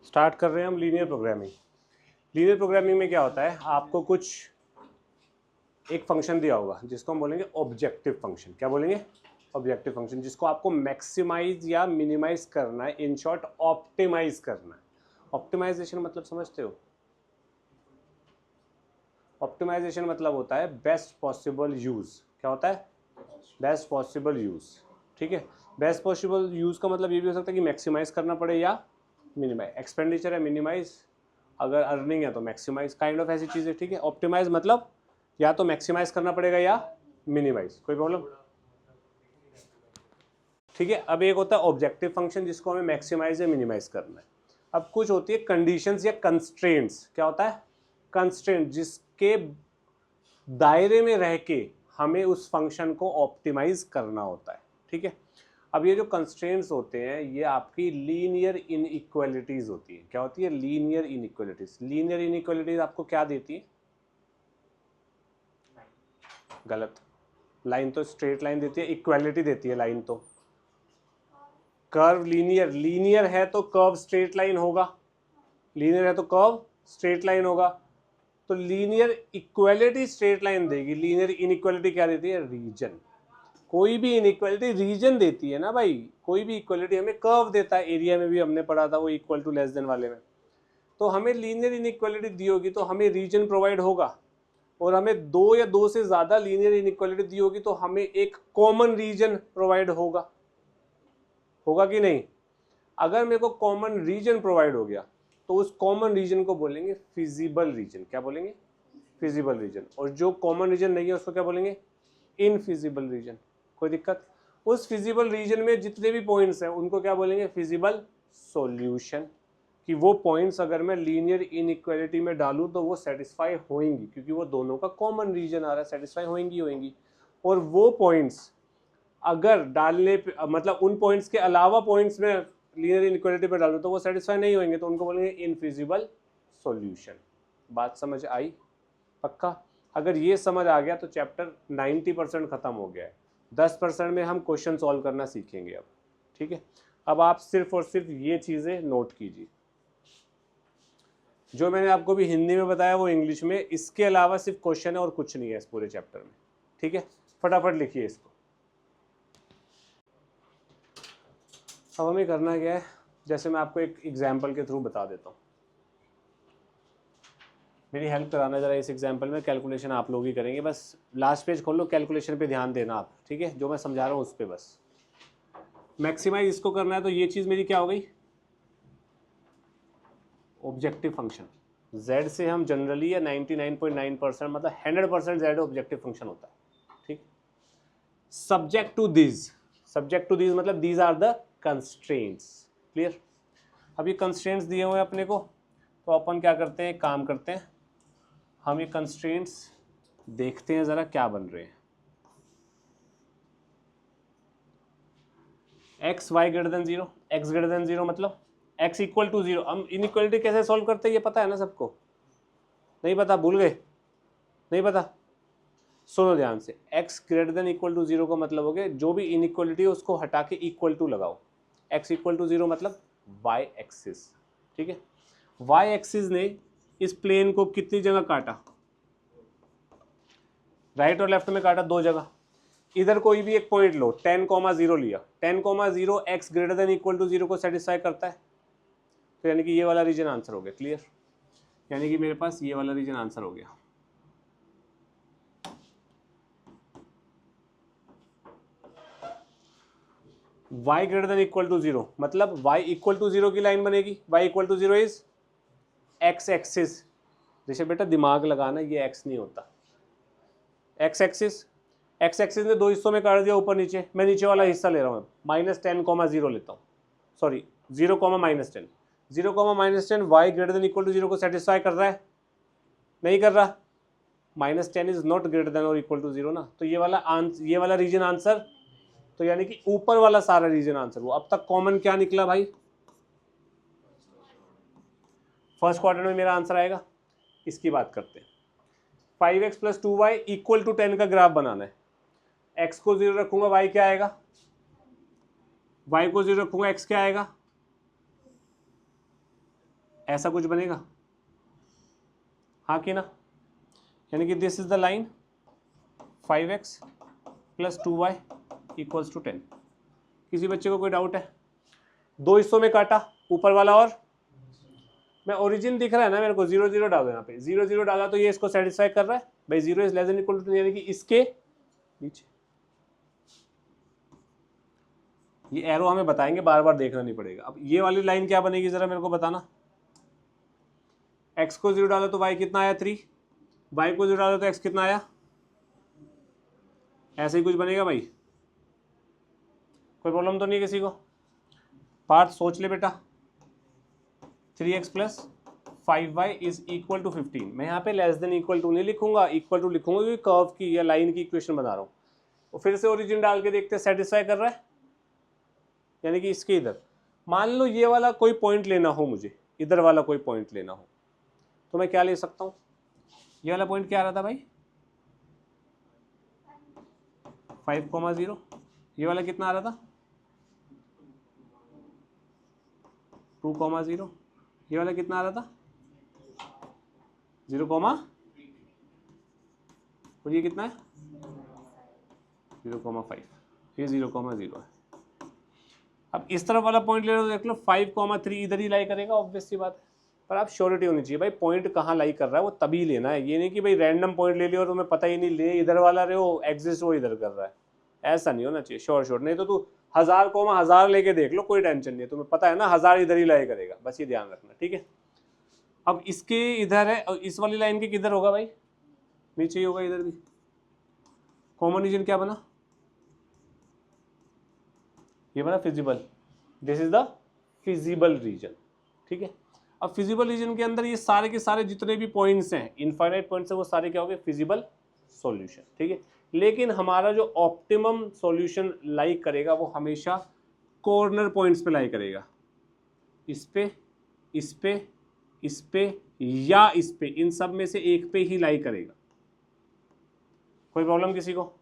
Start कर रहे हैं हम लीनियर प्रोग्रामिंग। लीनियर प्रोग्रामिंग में क्या होता है, आपको कुछ एक फंक्शन दिया होगा जिसको हम बोलेंगे ऑब्जेक्टिव फंक्शन। क्या बोलेंगे? ऑब्जेक्टिव फंक्शन, जिसको आपको मैक्सिमाइज या मिनिमाइज करना है, इन शॉर्ट ऑप्टिमाइज करना है। ऑप्टिमाइजेशन मतलब समझते हो? ऑप्टिमाइजेशन मतलब होता है बेस्ट पॉसिबल यूज। क्या होता है? Best possible use. ठीक है, बेस्ट पॉसिबल यूज का मतलब ये भी हो सकता है कि मैक्सिमाइज करना पड़े या मिनिमाइज। एक्सपेंडिचर है मिनिमाइज, अगर अर्निंग है तो मैक्सिमाइज, काइंड ऑफ ऐसी चीजें। ठीक है, ऑप्टिमाइज मतलब या तो मैक्सिमाइज करना पड़ेगा या मिनिमाइज। कोई प्रॉब्लम? ठीक है, अब एक होता है ऑब्जेक्टिव फंक्शन जिसको हमें मैक्सिमाइज या मिनिमाइज करना है। अब कुछ होती है कंडीशंस या कंस्ट्रेंट्स। क्या होता है? कंस्ट्रेंट, जिसके दायरे में रह के हमें उस फंक्शन को ऑप्टिमाइज करना होता है। ठीक है, अब ये जो कंस्ट्रेंट्स होते हैं ये आपकी लीनियर इनइक्वालिटीज होती है। क्या होती है? Linear inequalities. लीनियर इनइक्वालिटीज आपको क्या देती है? गलत। लाइन तो स्ट्रेट लाइन देती है, इक्वालिटी देती है लाइन तो। कर्व लीनियर, लीनियर है तो कर्व स्ट्रेट लाइन होगा, लीनियर है तो कर्व स्ट्रेट लाइन होगा। तो लीनियर इक्वालिटी स्ट्रेट लाइन देगी, लीनियर इनइक्वालिटी क्या देती है? रीजन। कोई भी इनइक्वालिटी रीजन देती है ना भाई, कोई भी इक्वालिटी हमें कर्व देता है। एरिया में भी हमने पढ़ा था वो इक्वल टू लेस देन वाले में। तो हमें लीनियर इनइक्वालिटी दी होगी तो हमें रीजन प्रोवाइड होगा, और हमें दो या दो से ज्यादा लीनियर इनइक्वालिटी दी होगी तो हमें एक कॉमन रीजन प्रोवाइड होगा। होगा कि नहीं? अगर मेरे को कॉमन रीजन प्रोवाइड हो गया तो उस कॉमन रीजन को बोलेंगे फिजिबल रीजन। क्या बोलेंगे? Feasible region. और जो कॉमन रीजन नहीं है उसको क्या बोलेंगे? Infeasible region. कोई दिक्कत? उस फिजिबल रीजन में जितने भी पॉइंट्स हैं उनको क्या बोलेंगे? Feasible solution. कि वो पॉइंट्स अगर मैं लीनियर इनइक्वालिटी में डालूं तो वो सेटिस्फाई होंगी, क्योंकि वो दोनों का कॉमन रीजन आ रहा है, सेटिस्फाई होंगी। और वो पॉइंट्स अगर डालने पे, मतलब उन पॉइंट्स के अलावा पॉइंट्स में लीनियर इनइक्वालिटी पे डालूं तो वो सेटिस्फाई नहीं होंगे, तो उनको बोलेंगे इनफिजिबल सॉल्यूशन। बात समझ आई? पक्का? अगर ये समझ आ गया तो चैप्टर 90% खत्म हो गया है। 10% में हम क्वेश्चन सॉल्व करना सीखेंगे अब। ठीक है, अब आप सिर्फ और सिर्फ ये चीजें नोट कीजिए। जो मैंने आपको भी हिंदी में बताया वो इंग्लिश में, इसके अलावा सिर्फ क्वेश्चन है और कुछ नहीं है इस पूरे चैप्टर में। ठीक है, फटाफट लिखिए इसको। अब हमें करना क्या है, जैसे मैं आपको एक एग्जाम्पल के थ्रू बता देता हूँ। मेरी हेल्प कराना जरा इस एग्जाम्पल में। कैलकुलेशन आप लोग ही करेंगे, बस लास्ट पेज खोल लो, कैलकुलेशन पे ध्यान देना आप। ठीक है, जो मैं समझा रहा हूँ उस पर बस। मैक्सिमाइज इसको करना है तो ये चीज़ मेरी क्या हो गई? Objective function. z से हम जनरली या 99.9% मतलब 100% z ऑब्जेक्टिव फंक्शन होता है। ठीक, subject to this. Subject to this मतलब these are the constraints. Clear? अब ये कंस्ट्रेंट्स दिए हुए हैं अपने को, तो अपन क्या करते हैं, काम करते हैं, हम ये कंस्ट्रेंट्स देखते हैं जरा क्या बन रहे हैं। X y greater than zero, x greater than zero मतलब एक्स इक्वल टू जीरो। हम इनइक्वालिटी कैसे सॉल्व करते हैं ये पता है ना सबको? नहीं पता? भूल गए? नहीं पता? सुनो ध्यान से। X greater than equal to zero का मतलब हो गया जो भी इनइक्वालिटी है उसको हटा के इक्वल टू लगाओ। एक्स इक्वल टू जीरो मतलब वाई एक्सिस। ठीक है, वाई एक्सिस ने इस प्लेन को कितनी जगह काटा? राइट और लेफ्ट में काटा, दो जगह। इधर कोई भी एक पॉइंट लो, 10,0 लिया, 10,0 x greater than equal to zero को सेटिस्फाई करता है, तो यानी कि ये वाला रीजन आंसर हो गया। क्लियर? यानी कि मेरे पास ये वाला रीजन आंसर हो गया। y greater than equal to zero मतलब y इक्वल टू जीरो की लाइन बनेगी। y equal to zero is x axis. जैसे बेटा दिमाग लगाना, ये x नहीं होता, x एक्सिस। x एक्सिस ने दो हिस्सों में काट दिया, ऊपर नीचे। मैं नीचे वाला हिस्सा ले रहा हूँ, -10,0 लेता हूँ, sorry 0,-10। 0,-10 y greater than equal to zero को सेटिस्फाई कर रहा है? नहीं कर रहा। -10 इज नॉट ग्रेटर देन और इक्वल टू जीरो ना, तो ये वाला रीजन आंसर, तो यानी कि ऊपर वाला सारा रीजन आंसर। वो अब तक कॉमन क्या निकला भाई? फर्स्ट क्वाड्रेंट में मेरा आंसर आएगा। इसकी बात करते हैं। 5x + 2y इक्वल टू 10 का ग्राफ बनाना है। x को 0 रखूंगा, y क्या आएगा? y को 0 रखूंगा, x क्या आएगा? ऐसा कुछ बनेगा, हाँ कि ना, यानी कि this is the line 5x plus 2y equals to 10। किसी बच्चे को कोई डाउट है? दो हिस्सों में काटा, ऊपर वाला और मैं ओरिजिन दिख रहा है ना मेरे को, 0 0 डालो यहाँ पे, 0 0 डाला तो ये इसको सेटिस्फाई कर रहा है भाई, 0 is less than equal to, यानी कि इसके नीचे। ये एरो हमें बताएंगे, बार बार देखना नहीं पड़ेगा। अब ये वाली लाइन क्या बनेगी जरा मेरे को बताना। x को 0 डालो तो y कितना आया 3, y को 0 डालो तो x कितना आया, ऐसे ही कुछ बनेगा भाई, कोई प्रॉब्लम तो नहीं है किसी को? पार्ट सोच ले बेटा। 3x plus 5y is equal to 15। मैं यहाँ पे लेस देन इक्वल टू नहीं लिखूंगा, इक्वल टू लिखूंगा, क्योंकि कर्व की या लाइन की इक्वेशन बना रहा हूँ। और फिर से ओरिजिन डाल के देखते हैं सेटिस्फाई कर रहा है, यानी कि इसके इधर मान लो ये वाला कोई पॉइंट लेना हो, मुझे इधर वाला कोई पॉइंट लेना हो, तो मैं क्या ले सकता हूँ? ये वाला पॉइंट क्या आ रहा था भाई, 5,0। ये वाला कितना आ रहा था, 2,0। ये वाला कितना आ रहा था, 0, और ये कितना है 0,5। ये 0,0 है। अब इस तरफ वाला पॉइंट ले लो तो देख लो 5,3 इधर ही लाई करेगा, ऑब्वियस सी बात है। पर आप श्योरिटी होनी चाहिए भाई, पॉइंट कहाँ लाई कर रहा है वो तभी लेना है। ये नहीं कि भाई रैंडम पॉइंट ले लिया और तुम्हें पता ही नहीं, ले इधर वाला रहे हो, एग्जिस्ट वो इधर कर रहा है, ऐसा नहीं होना चाहिए। श्योर नहीं तो तू 1000,000 लेके देख लो, कोई टेंशन नहीं है, तुम्हें पता है ना 1000 इधर ही लाई करेगा, बस ये ध्यान रखना, ठीक है। अब इसके इधर है, और इस वाली लाइन के किधर होगा भाई, नीचे ही होगा, इधर भी। कॉमन रीजन क्या बना, ये बना feasible, this is the feasible reason, ठीक है। अब फिजिबल रीजन के अंदर ये सारे के सारे जितने भी पॉइंट्स हैं, इनफाइनाइट पॉइंट्स है, वो सारे क्या हो गए, फिजिबल सॉल्यूशन, ठीक है। लेकिन हमारा जो ऑप्टिमम सॉल्यूशन लाई करेगा वो हमेशा कॉर्नर पॉइंट्स पे लाई करेगा, इस पे, इस पे, इस पे या इस पे, इन सब में से एक पे ही लाई करेगा। कोई प्रॉब्लम किसी को?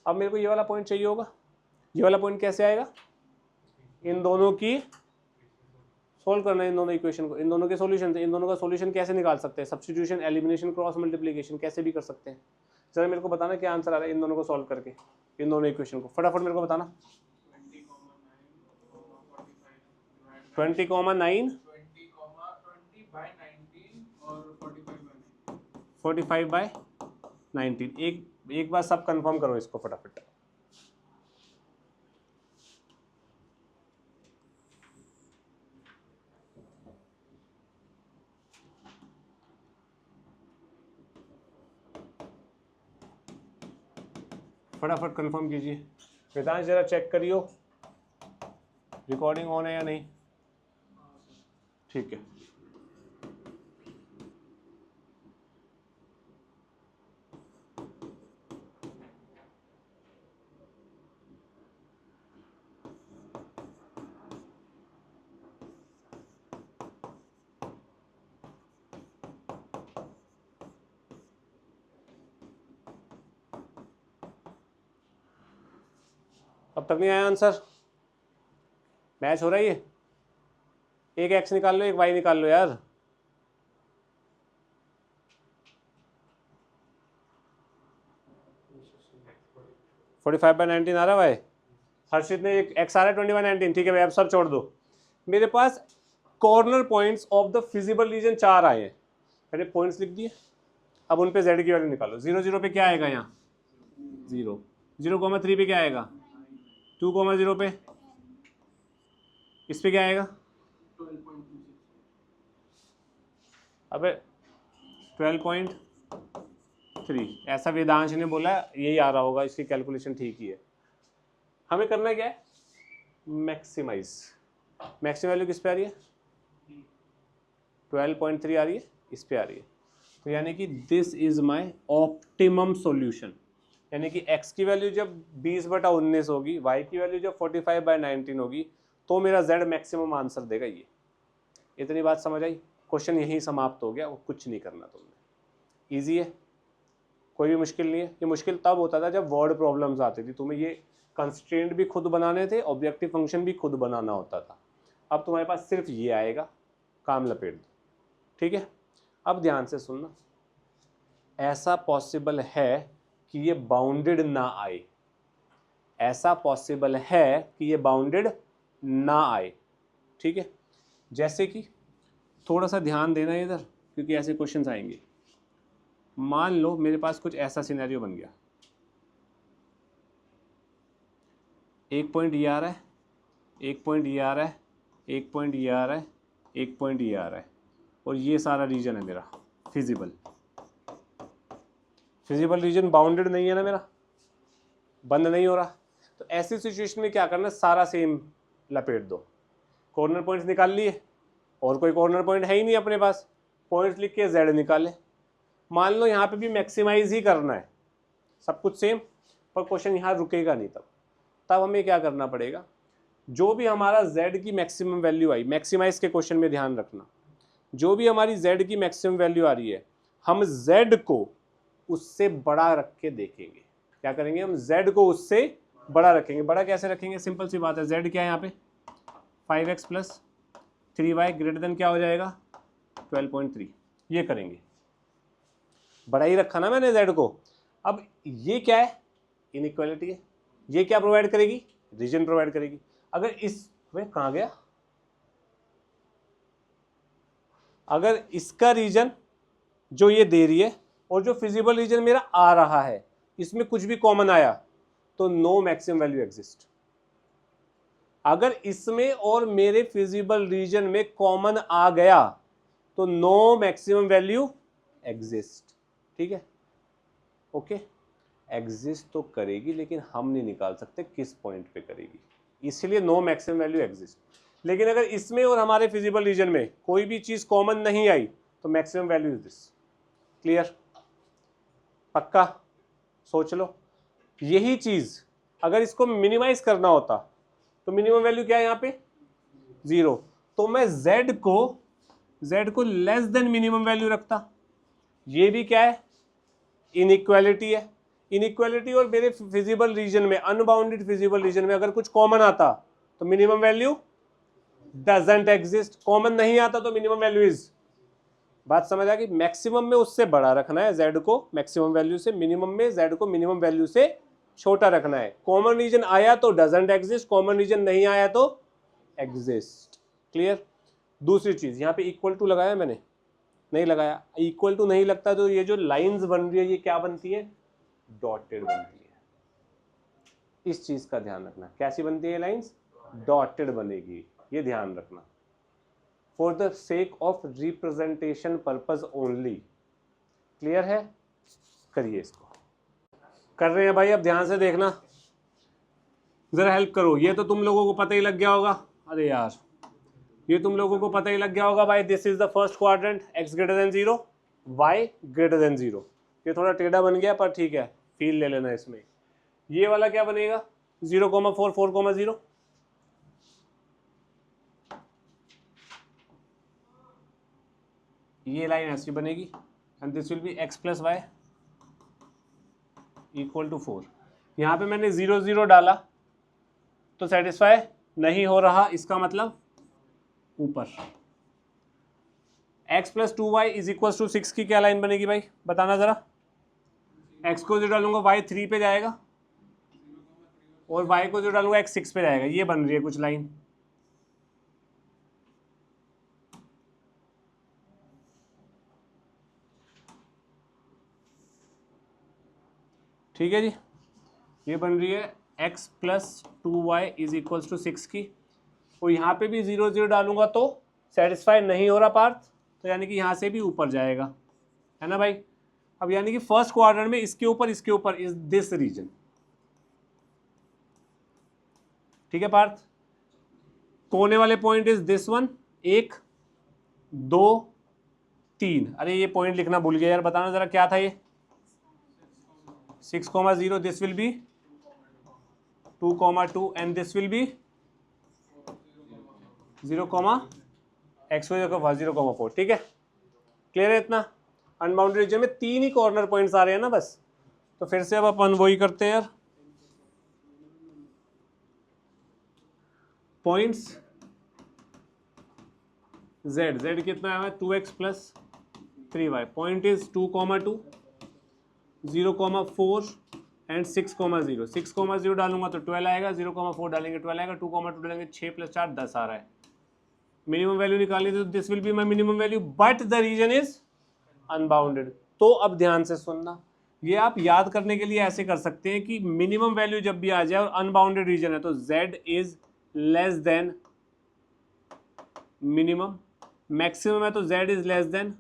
अब मेरे को ये वाला पॉइंट चाहिए होगा, ये वाला पॉइंट कैसे आएगा, इन दोनों की सोल्व करना है, इन दोनों इक्वेशन को, इन दोनों के सॉल्यूशन से। इन दोनों का सॉल्यूशन कैसे निकाल सकते हैं, सब्स्टिट्यूशन, एलिमिनेशन, क्रॉस मल्टीप्लिकेशन, कैसे भी कर सकते हैं। जरा मेरे को बताना क्या आंसर आ रहा है इन दोनों को सॉल्व करके, इन दोनों इक्वेशन को फटाफट मेरे को बताना। 20,9 45/19। एक बार सब कंफर्म करो इसको फटाफट। फटाफट कंफर्म कीजिए। वेदांश जरा चेक करियो रिकॉर्डिंग ऑन है या नहीं, ठीक है। अब तक नहीं आया आंसर, मैच हो रहा है ये, एक एक्स निकाल लो, एक वाई निकाल लो यार। फोर्टी 45/19 आ रहा है भाई। हर्षित ने एक एक्स आ रहा है 21/19, ठीक है भाई, अब सब छोड़ दो। मेरे पास corner points of the feasible region 4 आए हैं, मैंने पॉइंट्स लिख दिए। अब उन पे जेड की वैल्यू निकालो। 0 0 पे क्या आएगा, यहाँ 0, 0,3 पे क्या आएगा, 2,0 पे, इस पे क्या आएगा, अबे 12.3। ऐसा वेदांश ने बोला, यही आ रहा होगा, इसकी कैलकुलेशन ठीक ही है। हमें करना क्या है, मैक्सिमाइज। मैक्सिमम वैल्यू किस पे आ रही है, 12.3 आ रही है, इस पे आ रही है। तो यानी कि this is my optimum solution, यानी कि x की वैल्यू जब 20/19 होगी, y की वैल्यू जब 45/19 होगी, तो मेरा z मैक्सिमम आंसर देगा ये। इतनी बात समझ आई, क्वेश्चन यहीं समाप्त हो गया, वो कुछ नहीं करना तुमने, इजी है, कोई भी मुश्किल नहीं है। ये मुश्किल तब होता था जब वर्ड प्रॉब्लम्स आती थी, तुम्हें ये कंस्ट्रेंट भी खुद बनाने थे, ऑब्जेक्टिव फंक्शन भी खुद बनाना होता था। अब तुम्हारे पास सिर्फ ये आएगा, काम लपेट दो। ठीक है, अब ध्यान से सुनना, ऐसा पॉसिबल है कि ये बाउंडेड ना आए, ऐसा पॉसिबल है कि ये बाउंडेड ना आए, ठीक है। जैसे कि थोड़ा सा ध्यान देना इधर, क्योंकि ऐसे क्वेश्चंस आएंगे। मान लो मेरे पास कुछ ऐसा सिनेरियो बन गया, एक पॉइंट ये आ रहा है, एक पॉइंट ये आ रहा है, एक पॉइंट ये आ रहा है, एक पॉइंट ये आ रहा है, और ये सारा रीजन है मेरा फिजिबल। फिजिबल रीजन बाउंडेड नहीं है ना मेरा, बंद नहीं हो रहा। तो ऐसी सिचुएशन में क्या करना, सारा सेम लपेट दो, कॉर्नर पॉइंट्स निकाल लिए, और कोई कॉर्नर पॉइंट है ही नहीं अपने पास, पॉइंट्स लिख के जेड निकाले। मान लो यहाँ पे भी मैक्सिमाइज ही करना है, सब कुछ सेम, पर क्वेश्चन यहाँ रुकेगा नहीं। तब हमें क्या करना पड़ेगा, जो भी हमारा z की मैक्सिमम वैल्यू आई, मैक्सिमाइज के क्वेश्चन में ध्यान रखना, जो भी हमारी z की मैक्सिमम वैल्यू आ रही है, हम z को उससे बड़ा रख के देखेंगे। क्या करेंगे, हम z को उससे बड़ा रखेंगे। बड़ा कैसे रखेंगे, सिंपल सी बात है, z क्या है यहाँ पे 5x plus 3y greater than क्या हो जाएगा 12.3, ये करेंगे। बड़ा ही रखा ना मैंने z को। अब ये क्या है, इनइक्वालिटी है, ये क्या प्रोवाइड करेगी, रीजन प्रोवाइड करेगी। अगर इस में कहाँ गया, अगर इसका रीजन जो ये दे रही है और जो फिजिबल रीजन मेरा आ रहा है, इसमें कुछ भी कॉमन आया तो नो मैक्सिमम वैल्यू एग्जिस्ट। अगर इसमें और मेरे फिजिबल रीजन में कॉमन आ गया तो नो मैक्सिमम वैल्यू एग्जिस्ट। ठीक है, ओके, एग्जिस्ट तो करेगी, लेकिन हम नहीं निकाल सकते किस पॉइंट पे करेगी, इसलिए नो मैक्सिमम वैल्यू एग्जिस्ट। लेकिन अगर इसमें और हमारे फिजिबल रीजन में कोई भी चीज कॉमन नहीं आई तो maximum value is this. Clear, पक्का, सोच लो। यही चीज अगर इसको मिनिमाइज करना होता तो मिनिमम वैल्यू क्या है यहाँ पे 0, तो मैं z को लेस देन मिनिमम वैल्यू रखता। ये भी क्या है, इनइक्वालिटी है। इनइक्वालिटी और मेरे फिजिबल रीजन में, अनबाउंडेड फिजिबल रीजन में अगर कुछ कॉमन आता तो minimum value doesn't exist, common नहीं आता तो मिनिमम वैल्यू इज। बात समझ आ गई, मैक्सिमम में उससे बड़ा रखना है z को मैक्सिमम वैल्यू से, मिनिमम में z को मिनिमम वैल्यू से छोटा रखना है। कॉमन रीजन आया तो डजंट एग्जिस्ट, कॉमन रीजन नहीं आया तो एग्जिस्ट। क्लियर। दूसरी चीज, यहाँ पे इक्वल टू लगाया मैंने, नहीं लगाया, इक्वल टू नहीं लगता तो ये जो लाइंस बन रही है ये क्या बनती है, डॉटेड बनती है। इस चीज का ध्यान रखना, कैसी बनती है लाइंस, डॉटेड बनेगी, ये ध्यान रखना, for the sake of representation purpose only. Clear है, करिए इसको। कर रहे हैं भाई, अब ध्यान से देखना, जरा हेल्प करो। ये तो तुम लोगों को पता ही लग गया होगा, अरे यार ये तुम लोगों को पता ही लग गया होगा भाई। This is the first quadrant, x greater than 0, y greater then 0। ये थोड़ा टेढ़ा बन गया पर ठीक है, फील ले लेना इसमें। ये वाला क्या बनेगा 0,4 4,0, ये लाइन ऐसी बनेगी, and this will be x plus y equal to 4। यहाँ पे मैंने 0 0 डाला तो सेटिस्फाई नहीं हो रहा, इसका मतलब ऊपर। x plus 2y is equal to 6 की क्या लाइन बनेगी भाई, बताना जरा। x को जो डालूंगा y 3 पे जाएगा, और y को जो डालूंगा x 6 पे जाएगा। ये बन रही है कुछ लाइन, ठीक है जी। ये बन रही है x plus 2y is equal to 6 की, और यहाँ पे भी 0 0 डालूंगा तो सेटिस्फाई नहीं हो रहा पार्थ, तो यानी कि यहाँ से भी ऊपर जाएगा, है ना भाई। अब यानी कि फर्स्ट क्वाड्रेंट में इसके ऊपर इज दिस रीजन, ठीक है पार्थ। कोने वाले पॉइंट इज दिस वन, 1 2 3। अरे ये पॉइंट लिखना भूल गया यार, बताना जरा क्या था ये, 6,0, this will B 2,2 and this will B 0,4, ठीक है। क्लियर है इतना। अनबाउंडेड रीजन में 3 ही कॉर्नर पॉइंट्स आ रहे हैं ना बस, तो फिर से अब अपन वही करते हैं यार, पॉइंट्स z कितना आया है 2x plus 3y, point is 2,2, 0,4 and 6,0, 6,0 डालूंगा तो 12 आएगा, 0,4 डालेंगे 12 आएगा, 2,2 डालेंगे 6 + 4 10 आ रहा है। मिनिमम वैल्यू निकालनी तो this will be my minimum value, but the region is unbounded. तो अब ध्यान से सुनना, ये आप याद करने के लिए ऐसे कर सकते हैं कि मिनिमम वैल्यू जब भी आ जाए और अनबाउंडेड रीजन है तो z is less then minimum, maximum है तो z is less then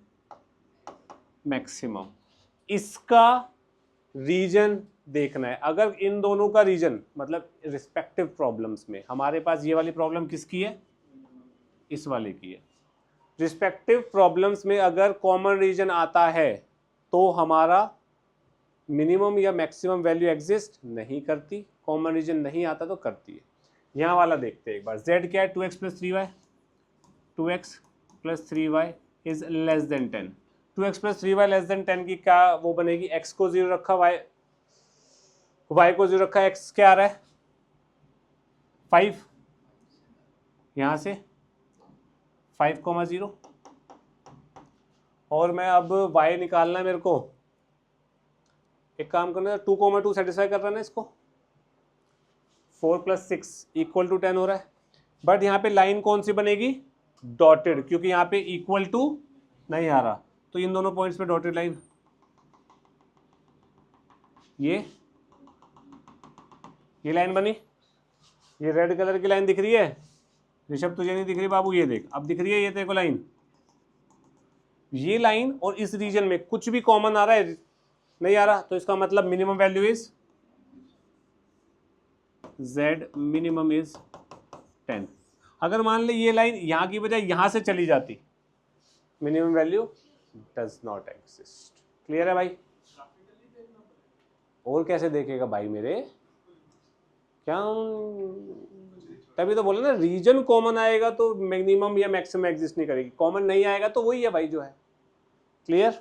maximum. इसका रीजन देखना है। अगर इन दोनों का रीजन मतलब रिस्पेक्टिव प्रॉब्लम्स में, हमारे पास ये वाली प्रॉब्लम किसकी है, इस वाले की है, रिस्पेक्टिव प्रॉब्लम्स में अगर कॉमन रीजन आता है तो हमारा मिनिमम या मैक्सिमम वैल्यू एग्जिस्ट नहीं करती, कॉमन रीजन नहीं आता तो करती है। यहाँ वाला देखते हैं एक बार, z क्या है 2x + 3y, 2x + 3y is less then 10, 2x + 3y less than 10 की क्या वो बनेगी, x को 0 रखा, y को 0 रखा, x क्या आ रहा है 5, यहाँ से 5,0 और मैं अब y निकालना है मेरे को, एक काम करना है 2,2 सेटिस्फाई कर रहा है ना इसको, 4 + 6 = 10 हो रहा है, बट यहाँ पे लाइन कौन सी बनेगी, डॉटेड, क्योंकि यहाँ पे इक्वल टू नहीं आ रहा, तो इन दोनों पॉइंट्स पे डॉटेड लाइन, ये लाइन बनी, ये रेड कलर की लाइन दिख रही है ऋषभ, तुझे नहीं दिख रही बाबू, ये देख अब दिख रही है ये तेरे को लाइन, ये लाइन और इस रीजन में कुछ भी कॉमन आ रहा है, नहीं आ रहा, तो इसका मतलब minimum value is z minimum is 10। अगर मान ले ये लाइन यहां की बजाय यहां से चली जाती, minimum value does not exist. Clear है भाई? और कैसे देखेगा भाई मेरे, क्या तभी तो बोले ना, रीजन कॉमन आएगा तो मिनिमम या मैक्सिमम एग्जिस्ट नहीं करेगी, कॉमन नहीं आएगा तो वही है भाई जो है। क्लियर?